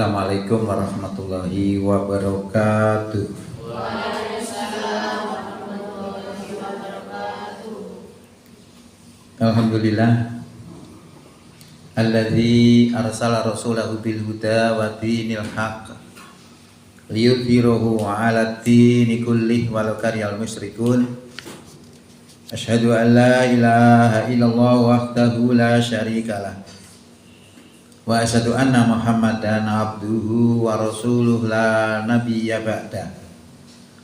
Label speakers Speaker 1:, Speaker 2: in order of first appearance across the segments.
Speaker 1: Assalamualaikum warahmatullahi wabarakatuh. Alhamdulillah alladzi arsala rasulahu bil huda wa dinil haqq liyudhhirahu 'ala ad-dini kullih walau karihal musyrikun. Asyhadu an la ilaha illallah wahdahu la syarikalah wa asyhadu anna Muhammadan abduhu wa rasuluhu la nabiyya ba'da.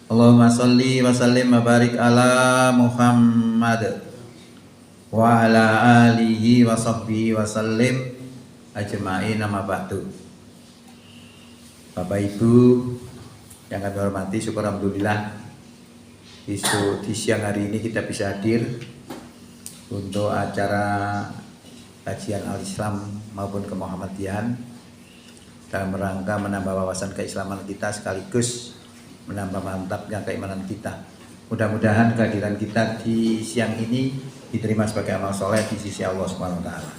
Speaker 1: Allahumma shalli wa sallim wa barik ala Muhammad wa ala alihi wa sahbihi wa sallim ajma'in, amma ba'du. Bapak Ibu yang kami hormati, syukur alhamdulillah di siang hari ini kita bisa hadir untuk acara kajian al-Islam maupun kemuhammadiyahan dalam rangka menambah wawasan keislaman kita sekaligus menambah mantapnya keimanan kita. Mudah-mudahan kehadiran kita di siang ini diterima sebagai amal soleh di sisi Allah Subhanahu wa taala.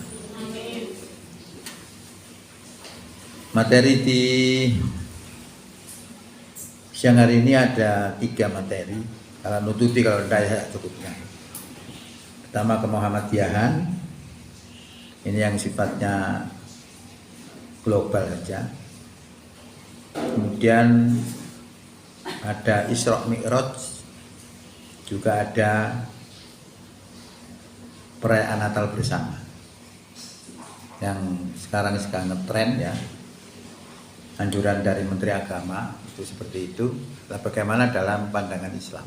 Speaker 1: Materi di siang hari ini ada 3 materi. Kalau nututi, kalau tidak ya cukupnya. Pertama, kemuhammadiyahan. Ini yang sifatnya global saja. Kemudian ada Isra Mi'raj, juga ada perayaan Natal bersama yang sekarang sedang ngetren ya. Anjuran dari Menteri Agama itu seperti itu. Nah, bagaimana dalam pandangan Islam?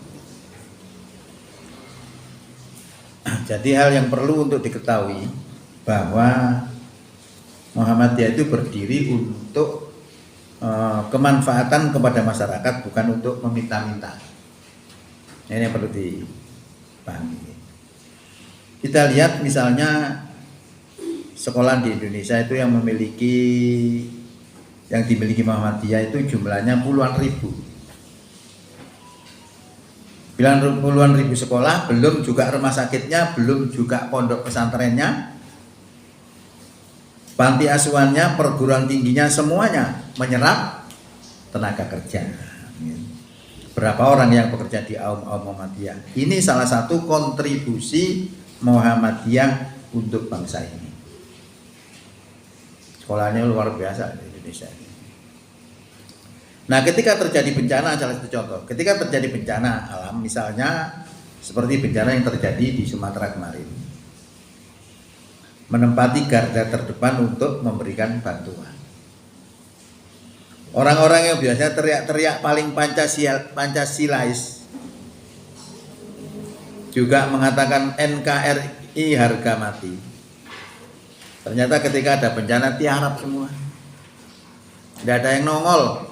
Speaker 1: Jadi hal yang perlu untuk diketahui bahwa Muhammadiyah itu berdiri untuk kemanfaatan kepada masyarakat, bukan untuk meminta-minta. Ini yang perlu dipahami. Kita lihat misalnya sekolah di Indonesia itu yang dimiliki Muhammadiyah itu jumlahnya puluhan ribu. Puluhan ribu sekolah, belum juga rumah sakitnya, belum juga pondok pesantrennya, panti asuhannya, perguruan tingginya, semuanya menyerap tenaga kerja. Berapa orang yang bekerja di Aum Muhammadiyah? Ini salah satu kontribusi Muhammadiyah untuk bangsa ini. Sekolahnya luar biasa di Indonesia ini. Nah, ketika terjadi bencana, salah satu contoh, ketika terjadi bencana alam, misalnya seperti bencana yang terjadi di Sumatera kemarin, menempati garda terdepan untuk memberikan bantuan. Orang-orang yang biasanya teriak-teriak paling Pancasilais juga mengatakan NKRI harga mati. Ternyata ketika ada bencana tiarap semua, tidak ada yang nongol.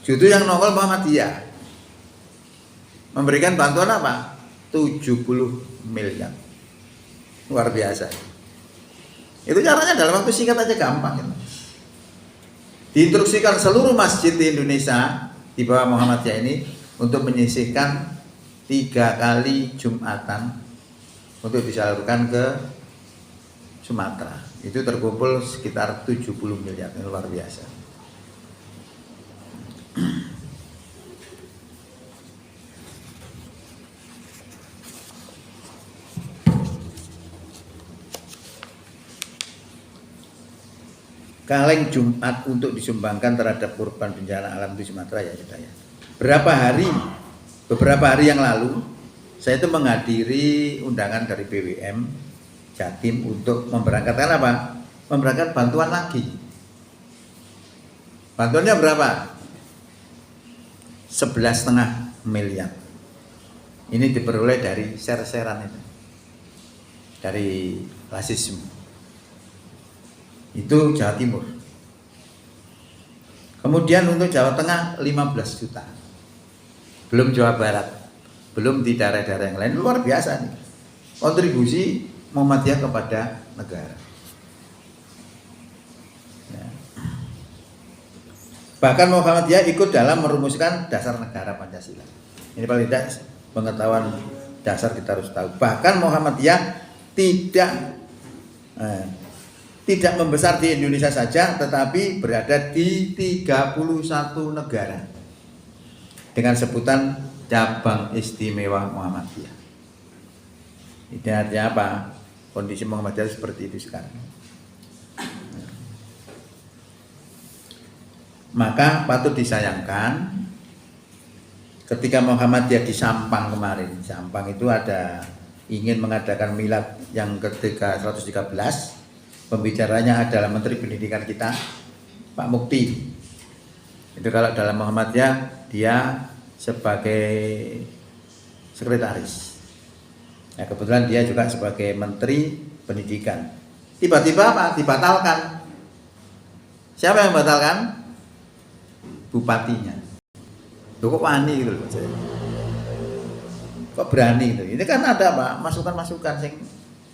Speaker 1: Justru yang nongol Muhammadiyah memberikan bantuan apa? 70 miliar. Luar biasa. Itu caranya dalam waktu singkat aja, gampang gitu. Diinstruksikan seluruh masjid di Indonesia di bawah Muhammadiyah ini untuk menyisihkan 3 kali Jumatan untuk disalurkan ke Sumatera. Itu terkumpul sekitar 70 miliar. Luar biasa. Kaleng Jumat untuk disumbangkan terhadap korban bencana alam di Sumatera ya kita ya. Beberapa hari yang lalu saya itu menghadiri undangan dari BWM Jatim untuk memberangkatkan apa? Memberangkatkan bantuan lagi. Bantuannya berapa? 11,5 miliar. Ini diperoleh dari share-sharean itu, dari rasisme. Itu Jawa Timur. Kemudian untuk Jawa Tengah 15 juta. Belum Jawa Barat, belum di daerah-daerah yang lain. Luar biasa nih kontribusi Muhammadiyah kepada negara. Ya. Bahkan Muhammadiyah ikut dalam merumuskan dasar negara Pancasila. Ini paling tidak pengetahuan dasar kita harus tahu. Bahkan Muhammadiyah tidak tidak membesar di Indonesia saja, tetapi berada di 31 negara dengan sebutan cabang istimewa Muhammadiyah. Ini artinya apa? Kondisi Muhammadiyah seperti itu sekarang. Maka patut disayangkan ketika Muhammadiyah di Sampang kemarin. Sampang itu ada ingin mengadakan milad yang ketika 113. Pembicaranya adalah Menteri Pendidikan kita, Pak Mukti. Itu kalau dalam Muhammadiyah dia sebagai sekretaris. Nah, kebetulan dia juga sebagai Menteri Pendidikan. Tiba-tiba apa? Dibatalkan. Siapa yang membatalkan? Bupatinya. Loh, kok wani gitu loh saya. Kok berani gitu. Ini kan ada Pak, masukan-masukan yang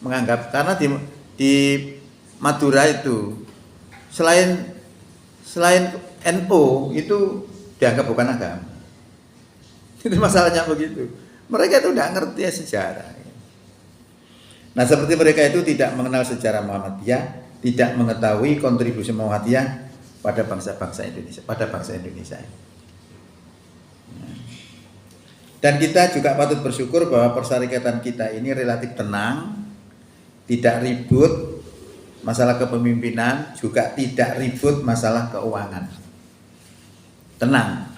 Speaker 1: menganggap karena di Madura itu selain NU itu dianggap bukan agama. Itu masalahnya begitu. Mereka itu tidak ngerti ya sejarah. Nah, seperti mereka itu tidak mengenal sejarah Muhammadiyah, tidak mengetahui kontribusi Muhammadiyah pada bangsa-bangsa Indonesia, pada bangsa Indonesia. Dan kita juga patut bersyukur bahwa persyarikatan kita ini relatif tenang, tidak ribut masalah kepemimpinan, juga tidak ribut masalah keuangan. Tenang.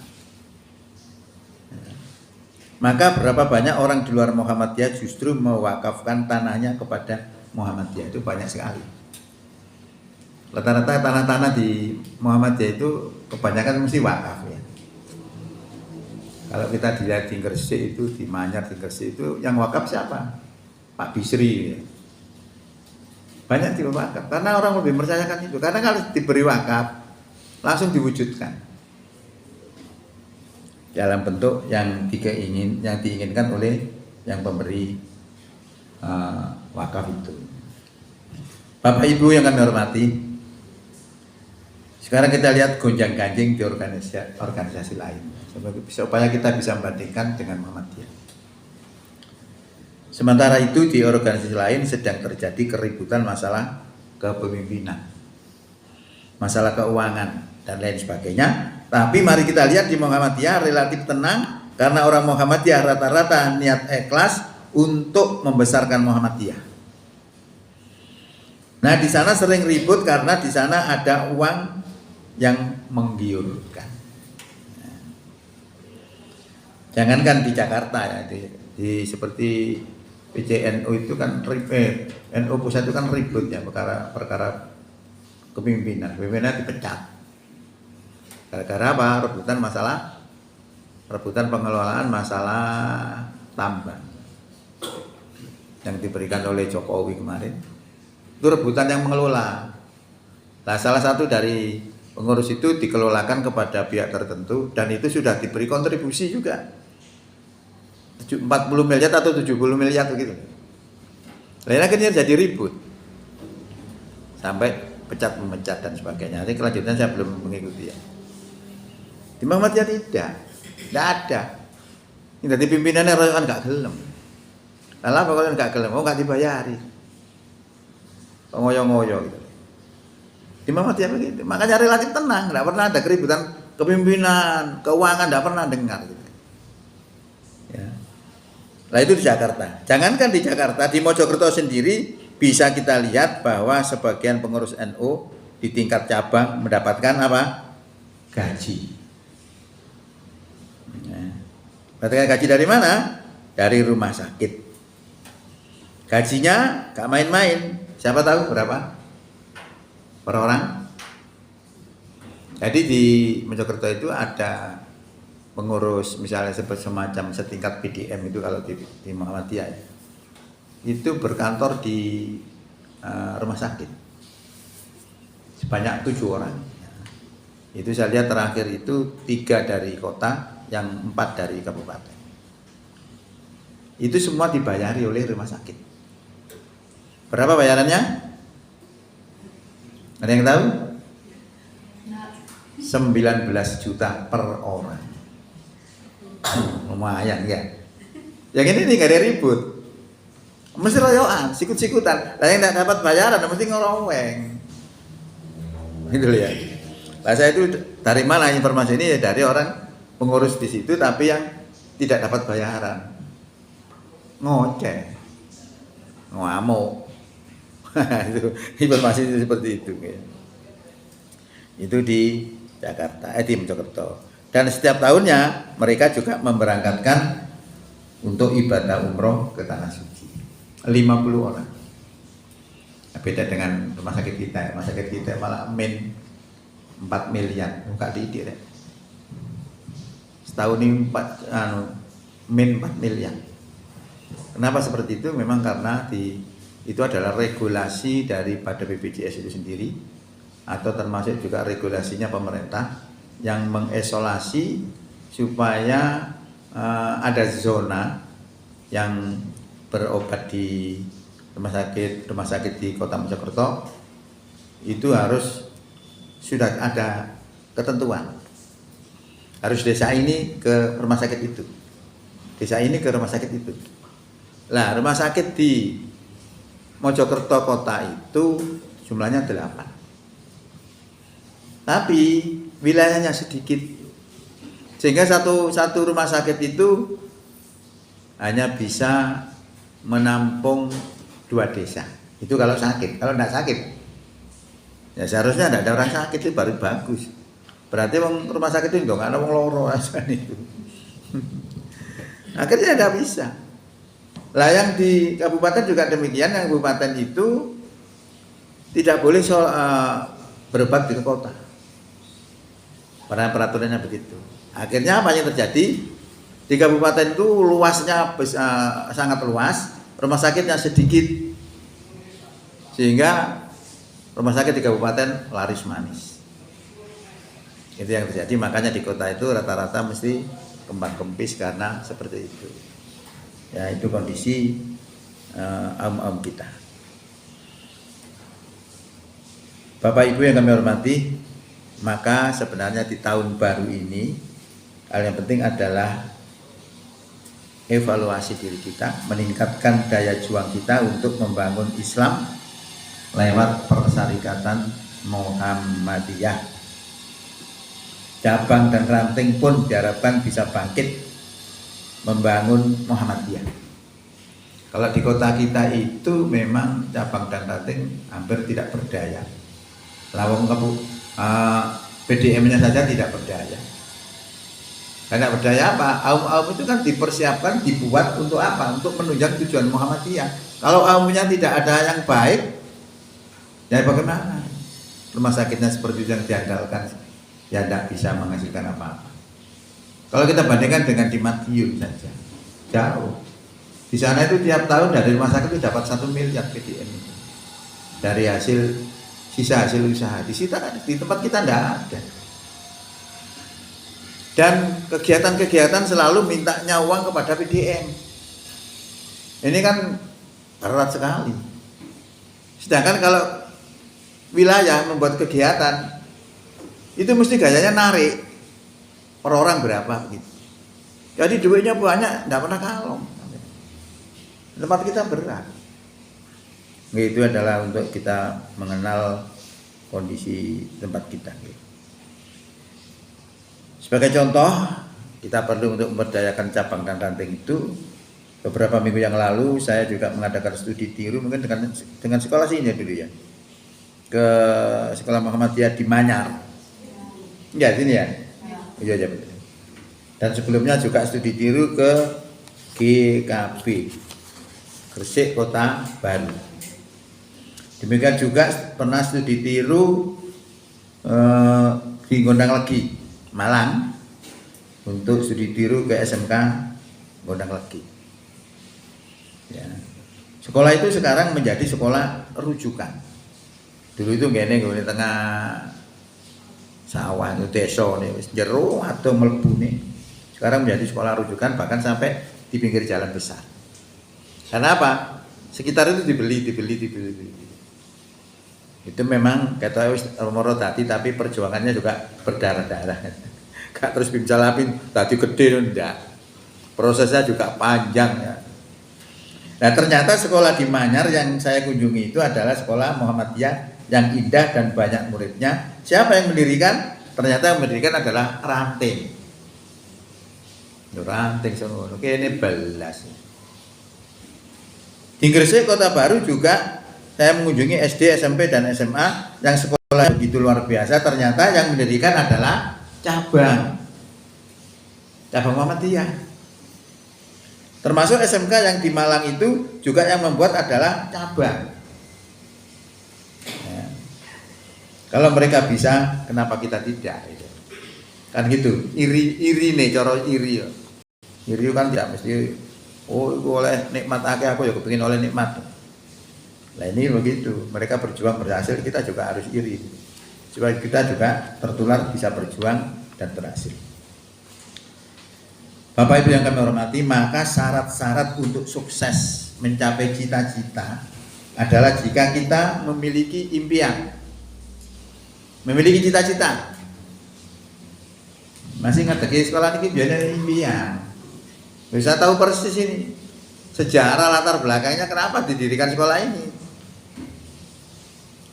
Speaker 1: Maka berapa banyak orang di luar Muhammadiyah justru mewakafkan tanahnya kepada Muhammadiyah, itu banyak sekali. Rata-rata tanah-tanah di Muhammadiyah itu kebanyakan mesti wakaf ya. Kalau kita dilihat di Gresik itu, di Manyar, di Gresik itu yang wakaf siapa? Pak Bisri ya. Banyak di wakaf karena orang lebih percayakan itu. Karena kalau diberi wakaf langsung diwujudkan dalam bentuk yang diinginkan oleh yang pemberi wakaf itu. Bapak Ibu yang kami hormati, sekarang kita lihat gonjang-ganjing di organisasi lain supaya kita bisa membandingkan dengan Muhammadiyah. Sementara itu di organisasi lain sedang terjadi keributan masalah kepemimpinan, masalah keuangan dan lain sebagainya. Tapi mari kita lihat di Muhammadiyah relatif tenang karena orang Muhammadiyah rata-rata niat ikhlas untuk membesarkan Muhammadiyah. Nah, di sana sering ribut karena di sana ada uang yang menggiurkan. Jangankan di Jakarta ya, di seperti PCNU itu kan NU pusat itu kan ribut ya perkara kepemimpinan. Pimpinan dipecat. Gara-gara apa? Rebutan pengelolaan masalah tambang yang diberikan oleh Jokowi kemarin. Itu rebutan yang mengelola. Nah, salah satu dari pengurus itu dikelolakan kepada pihak tertentu dan itu sudah diberi kontribusi juga 40 miliar atau 70 miliar begitu. Lain akhirnya jadi ribut sampai pecat-memecat dan sebagainya. Nanti kelanjutan saya belum mengikuti ya. Di Muhammadiyah tidak ada. Ini dari pimpinannya kan gak gelem. Lalu apa kalau gak gelem? Oh, gak dibayari. Ngoyo-ngoyo gitu. Di Muhammadiyah begitu. Makanya relatif tenang, tidak pernah ada keributan kepemimpinan, keuangan, tidak pernah dengar gitu. Ya. Nah, itu di Jakarta. Jangankan di Jakarta, di Mojokerto sendiri bisa kita lihat bahwa sebagian pengurus NU di tingkat cabang mendapatkan apa? Gaji. Ya. Mendapatkan gaji dari mana? Dari rumah sakit. Gajinya gak main-main. Siapa tahu berapa? Per orang. Jadi di Mojokerto itu ada pengurus misalnya semacam setingkat PDM itu kalau di Muhammadiyah ya. Itu berkantor di rumah sakit sebanyak 7 orang. Itu saya lihat terakhir itu 3 dari kota, yang 4 dari kabupaten. Itu semua dibayari oleh rumah sakit. Berapa bayarannya? Ada yang tahu? 19 juta per orang. Lumayan ya. Yang ini gak ada ribut. Mesti royoan, sikut-sikutan. Lah yang tidak dapat bayaran mesti ngeroweng. Gitu loh ya. Nah, saya itu dari mana informasi ini? Ya dari orang pengurus di situ tapi yang tidak dapat bayaran. Ngoceh. Ngamuk. Itu informasi seperti itu. Itu di Jakarta, di Mojokerto. Dan setiap tahunnya mereka juga memberangkatkan untuk ibadah umroh ke Tanah Suci. 50 orang. Beda dengan rumah sakit kita. Rumah sakit kita malah 4 miliar. Buka didik ya. Setahun ini 4 miliar. Kenapa seperti itu? Memang karena itu adalah regulasi daripada BPJS itu sendiri, atau termasuk juga regulasinya pemerintah yang mengisolasi supaya ada zona yang berobat di rumah sakit di Kota Mojokerto itu harus sudah ada ketentuan, harus desa ini ke rumah sakit itu, desa ini ke rumah sakit itu. Lah rumah sakit di Mojokerto kota itu jumlahnya 8, tapi wilayahnya sedikit, sehingga satu rumah sakit itu hanya bisa menampung 2 desa. Itu kalau sakit. Kalau tidak sakit, ya seharusnya tidak ada orang sakit itu baru bagus. Berarti rumah sakit itu nggak ada orang loro aja itu. Akhirnya tidak bisa. Lah yang di kabupaten juga demikian. Yang kabupaten itu tidak boleh berobat di kota. Karena peraturannya begitu. Akhirnya apa yang terjadi? Di kabupaten itu luasnya sangat luas, rumah sakitnya sedikit, sehingga rumah sakit di kabupaten laris manis. Itu yang terjadi. Makanya di kota itu rata-rata mesti kembang kempis karena seperti itu. Ya itu kondisi am kita. Bapak Ibu yang kami hormati, maka sebenarnya di tahun baru ini hal yang penting adalah evaluasi diri kita, meningkatkan daya juang kita untuk membangun Islam lewat persyarikatan Muhammadiyah. Cabang dan ranting pun diharapkan bisa bangkit membangun Muhammadiyah. Kalau di kota kita itu memang cabang dan ranting hampir tidak berdaya. Lawang PDM-nya saja tidak berdaya. Karena berdaya apa? Aum itu kan dipersiapkan, dibuat untuk apa? Untuk menunjang tujuan Muhammadiyah. Kalau aumnya tidak ada yang baik, ya bagaimana? Rumah sakitnya seperti yang diandalkan, ya tidak bisa menghasilkan apa-apa. Kalau kita bandingkan dengan di Madiun saja, jauh. Di sana itu tiap tahun dari rumah sakit itu dapat 1 miliar PDM itu. Dari sisa hasil usaha. Di tempat kita tidak ada. Dan kegiatan-kegiatan selalu mintanya uang kepada PDM. Ini kan berat sekali. Sedangkan kalau wilayah membuat kegiatan, itu mesti gayanya narik per orang berapa gitu. Jadi duitnya banyak, tidak pernah kalong. Tempat kita berat. Itu adalah untuk kita mengenal kondisi tempat kita. Sebagai contoh, kita perlu untuk memberdayakan cabang dan ranting itu. Beberapa minggu yang lalu saya juga mengadakan studi tiru mungkin dengan sekolah sini dulu ya, ke sekolah Muhammadiyah di Manyar. Ya sini ya. Iya betul. Dan sebelumnya juga studi tiru ke GKB Gresik Kota Baru. Demikian juga pernah studi tiru di Gondang Legi Malang untuk studi tiru ke SMK Gondang Legi. Ya. Sekolah itu sekarang menjadi sekolah rujukan. Dulu itu gini tengah sawah itu desa nih, jero atau mlebu nih. Sekarang menjadi sekolah rujukan bahkan sampai di pinggir jalan besar. Karena apa? Sekitar itu dibeli. Itu memang kata Romo tadi, tapi perjuangannya juga berdarah-darah. Gak terus bimsalapin tadi gede enggak. Prosesnya juga panjang ya. Nah ternyata sekolah di Manyar yang saya kunjungi itu adalah sekolah Muhammadiyah yang indah dan banyak muridnya, Siapa yang mendirikan? Ternyata yang mendirikan adalah ranting. Ranting semua. Oke, ini belas. Di Gresik Kota Baru juga saya mengunjungi SD, SMP, dan SMA yang sekolah begitu luar biasa. Ternyata yang mendirikan adalah cabang Muhammadiyah. Termasuk SMK yang di Malang itu juga yang membuat adalah cabang. Ya. Kalau mereka bisa, kenapa kita tidak? Gitu. Kan gitu. Iri nih, coro iri. Iri kan tidak mesti. Oh, oleh nikmat akeh aku ya kepingin oleh nikmat. Nah ini begitu. Mereka berjuang berhasil, kita juga harus iri. Supaya kita juga tertular bisa berjuang dan berhasil. Bapak Ibu yang kami hormati, maka syarat-syarat untuk sukses mencapai cita-cita adalah jika kita memiliki impian, memiliki cita-cita. Masih ingat lagi sekolah ini biasanya impian. Bisa tahu persis ini sejarah latar belakangnya kenapa didirikan sekolah ini.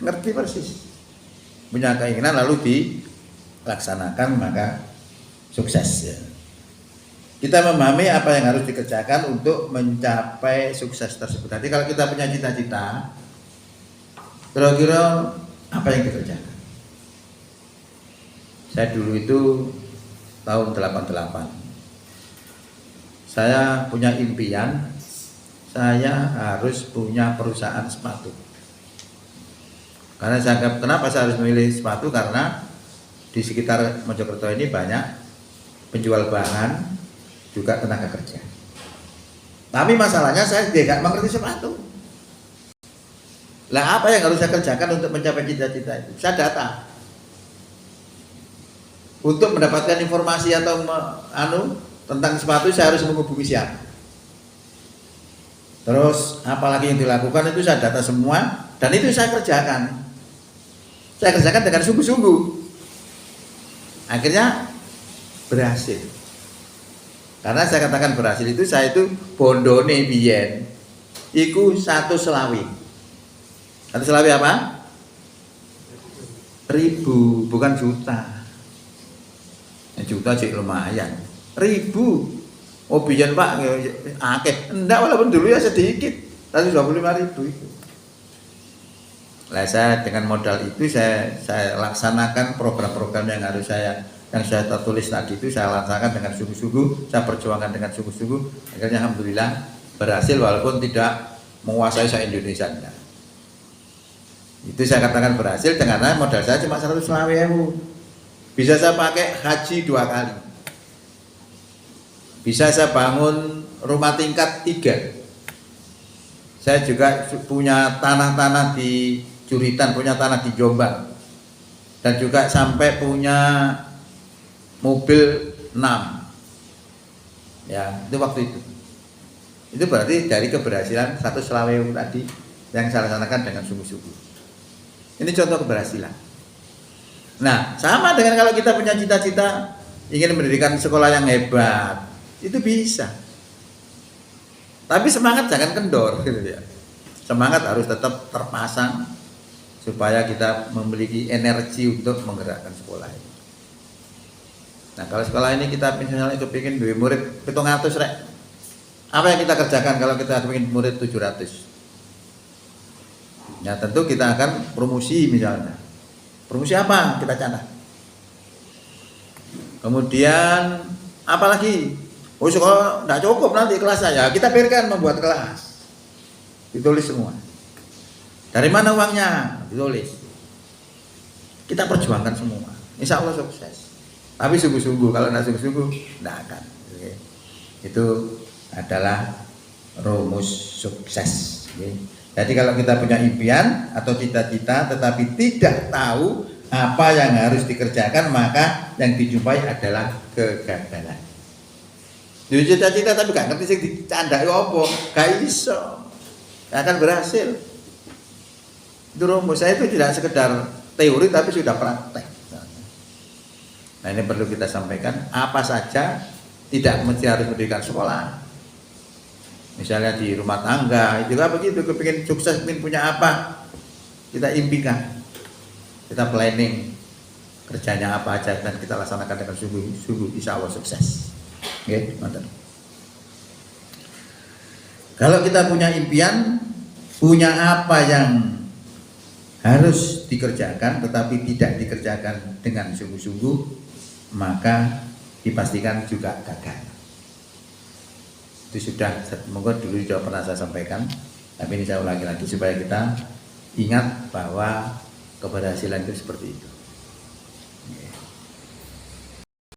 Speaker 1: Ngerti persis. Punya keinginan lalu dilaksanakan maka sukses ya. Kita memahami apa yang harus dikerjakan untuk mencapai sukses tersebut. Jadi kalau kita punya cita-cita, kira-kira apa yang dikerjakan? Saya dulu itu tahun 88. Saya punya impian, saya harus punya perusahaan sepatu. Karena saya anggap, kenapa saya harus memilih sepatu? Karena di sekitar Mojokerto ini banyak penjual bahan, juga tenaga kerja. Tapi masalahnya saya tidak mengerti sepatu. Lah apa yang harus saya kerjakan untuk mencapai cita-cita itu? Saya data. Untuk mendapatkan informasi atau tentang sepatu saya harus menghubungi siapa. Terus apalagi yang dilakukan itu saya data semua dan itu saya kerjakan. Saya kerjakan dengan sungguh-sungguh. Akhirnya berhasil. Karena saya katakan berhasil itu saya itu bondone biyen iku 100 selawi. 100 selawi apa? 1000, bukan juta. Juta sih lumayan. 1000. Oh biyen Pak akeh. Enggak, walaupun dulu ya sedikit. 125.000 itu. Lah saya dengan modal itu saya laksanakan program-program yang saya tertulis tadi itu saya laksanakan dengan sungguh-sungguh, saya perjuangkan dengan sungguh-sungguh. Akhirnya alhamdulillah berhasil walaupun tidak menguasai se-Indonesia. Itu saya katakan berhasil karena modal saya cuma 150.000. Bisa saya pakai haji 2 kali. Bisa saya bangun rumah tingkat 3. Saya juga punya tanah-tanah di Juritan, punya tanah di Jombang. Dan juga sampai punya mobil 6. Ya, itu waktu itu. Itu berarti dari keberhasilan 150.000 tadi yang saya laksanakan dengan sungguh-sungguh. Ini contoh keberhasilan. Nah, sama dengan kalau kita punya cita-cita ingin mendirikan sekolah yang hebat, itu bisa. Tapi semangat jangan kendor gitu ya. Semangat harus tetap terpasang supaya kita memiliki energi untuk menggerakkan sekolah ini. Nah, kalau sekolah ini kita misalnya kepingin duwe murid 700 rek. Apa yang kita kerjakan kalau kita kepingin murid 700? Ya tentu kita akan promosi misalnya. Promosi apa? Kita catat. Kemudian apa lagi? Oh sekolah tidak cukup nanti kelas saya. Kita pikirkan membuat kelas. Ditulis semua. Dari mana uangnya? Ditulis. Kita perjuangkan semua. Insya Allah sukses. Tapi sungguh-sungguh, kalau tidak sungguh-sungguh, tidak akan. Oke. Itu adalah rumus sukses. Oke. Jadi kalau kita punya impian atau cita-cita tetapi tidak tahu apa yang harus dikerjakan, maka yang dijumpai adalah kegagalan. Jadi cita-cita tapi gak ngerti sing dicandai apa, gak iso. Gak akan berhasil. Itu rumus. Saya itu tidak sekedar teori tapi sudah praktek. Nah ini perlu kita sampaikan, apa saja tidak mesti harus mendirikan sekolah. Misalnya di rumah tangga, juga begitu, kepingin sukses, ingin punya apa, kita impikan, kita planning. kerjanya apa aja dan kita laksanakan dengan sungguh insya Allah sukses. Oke, mantap. Kalau kita punya impian, punya apa yang harus dikerjakan tetapi tidak dikerjakan dengan sungguh-sungguh, maka dipastikan juga gagal. Itu sudah mungkin dulu sudah pernah saya sampaikan, tapi ini saya ulangi lagi supaya kita ingat bahwa keberhasilan itu seperti itu.